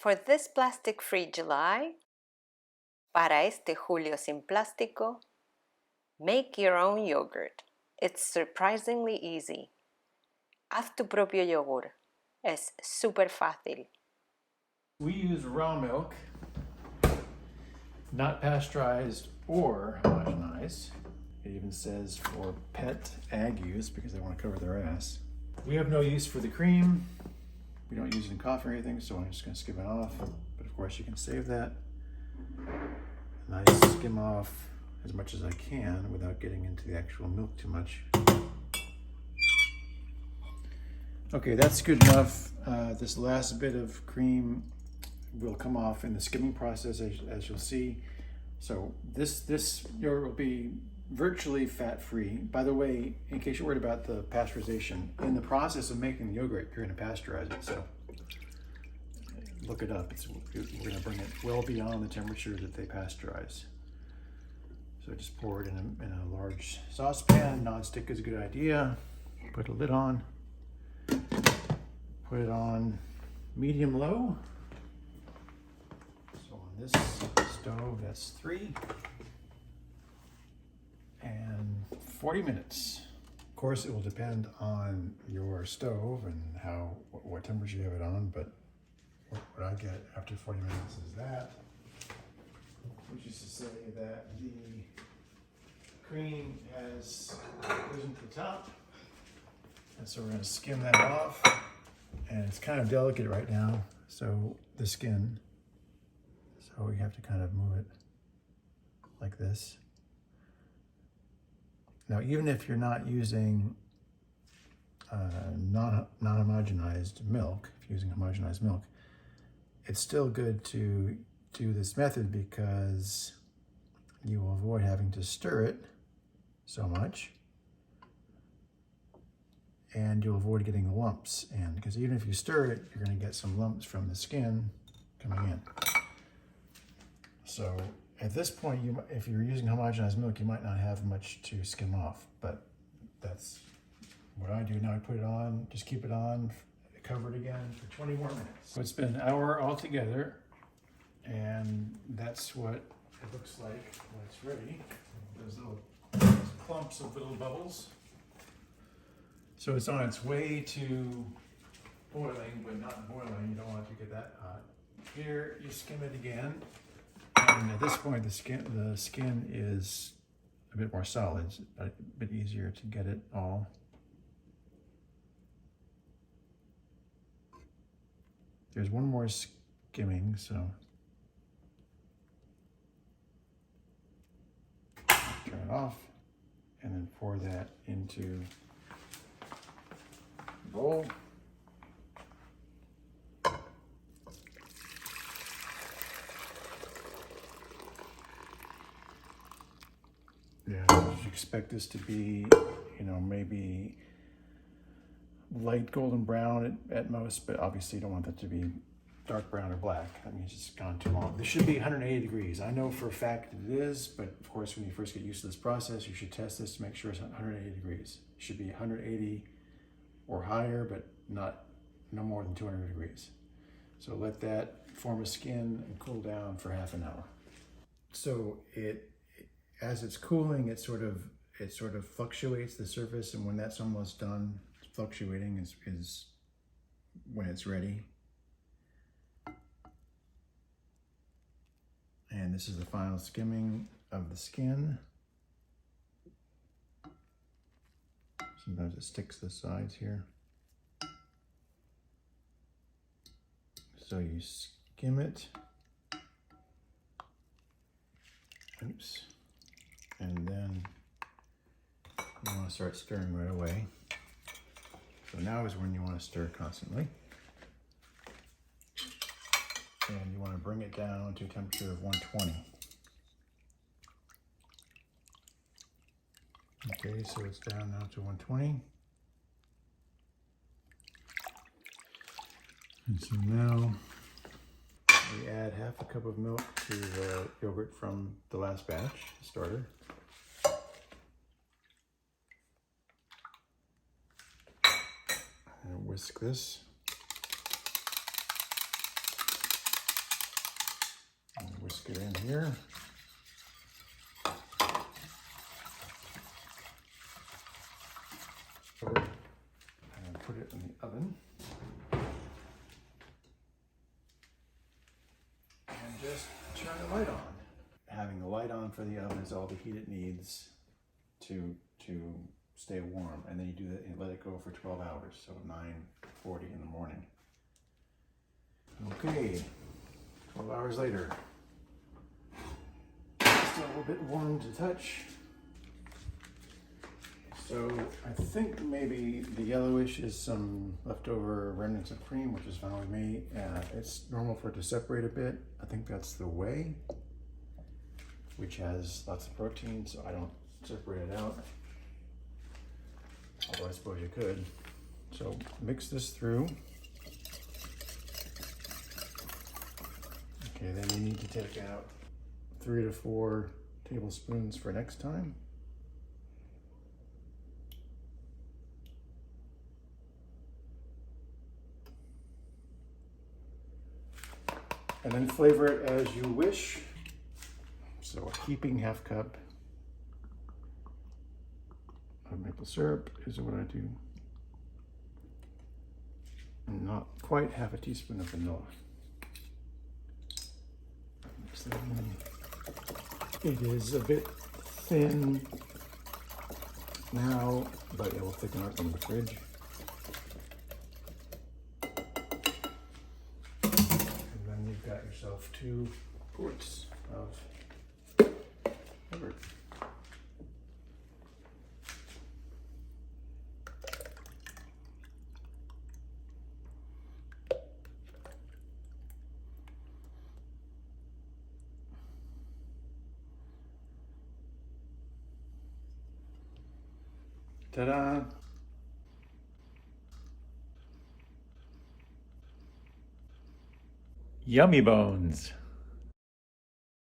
For this plastic-free July, para este julio sin plástico, make your own yogurt. It's surprisingly easy. Haz tu propio yogur. Es súper fácil. We use raw milk, not pasteurized or homogenized. It even says for pet ag use because they want to cover their ass. We have no use for the cream. We don't use it in coffee or anything, so I'm just going to skim it off. But of course you can save that. And I skim off as much as I can without getting into the actual milk too much. Okay, that's good enough. This last bit of cream will come off in the skimming process, as you'll see. So this yogurt will be virtually fat-free. By the way, in case you're worried about the pasteurization, in the process of making the yogurt, you're going to pasteurize it. So look it up. We're going to bring it well beyond the temperature that they pasteurize. So just pour it in a large saucepan. Non-stick is a good idea. Put a lid on. Put it on medium-low. So on this stove, that's 3. And 40 minutes. Of course, it will depend on your stove and what temperature you have it on, but what I get after 40 minutes is that, which is to say that the cream has risen to the top. And so we're going to skim that off. And it's kind of delicate right now, so the skin. So we have to kind of move it like this. Now, even if you're not using non-homogenized milk, if you're using homogenized milk, it's still good to do this method because you will avoid having to stir it so much. And you'll avoid getting lumps in, because even if you stir it, you're going to get some lumps from the skin coming in. So at this point, if you're using homogenized milk, you might not have much to skim off, but that's what I do. Now I put it on, just keep it on, cover it again for 20 more minutes. So it's been an hour altogether, and that's what it looks like when it's ready. Those clumps of little bubbles. So it's on its way to boiling, but not boiling. You don't want it to get that hot. Here, you skim it again. And at this point, the skin is a bit more solid, it's a bit easier to get it all. There's one more skimming, so turn it off and then pour that into bowl. Yeah, you expect this to be, maybe light golden brown at most, but obviously you don't want that to be dark brown or black. That means it's gone too long. This should be 180 degrees. I know for a fact it is, but of course when you first get used to this process, you should test this to make sure it's 180 degrees. It should be 180 or higher, but no more than 200 degrees. So let that form a skin and cool down for half an hour. So as it's cooling, it sort of fluctuates the surface, and when that's almost done, fluctuating is when it's ready. And this is the final skimming of the skin. Sometimes it sticks to the sides here. So you skim it. Oops. And then you want to start stirring right away. So now is when you want to stir constantly. And you want to bring it down to a temperature of 120. Okay, so it's down now to 120. And so now we add half a cup of milk to the yogurt from the last batch, starter. And whisk this. whisk it in here. And put it in the oven. And just turn the light on. Having the light on for the oven is all the heat it needs to stay warm. And then you do that and let it go for 12 hours, so 9:40 in the morning. Okay, 12 hours later. Still a little bit warm to touch. So I think maybe the yellowish is some leftover remnants of cream, which is fine with me. It's normal for it to separate a bit. I think that's the whey, which has lots of protein, so I don't separate it out. Although I suppose you could. So mix this through. Okay, then you need to take out 3 to 4 tablespoons for next time. And then flavor it as you wish. So a heaping half cup of maple syrup is what I do. And not quite half a teaspoon of vanilla. Mix that in. It is a bit thin now, but it will thicken up in the fridge. Got yourself 2 quarts of yogurt. Ta-da! Yummy bones!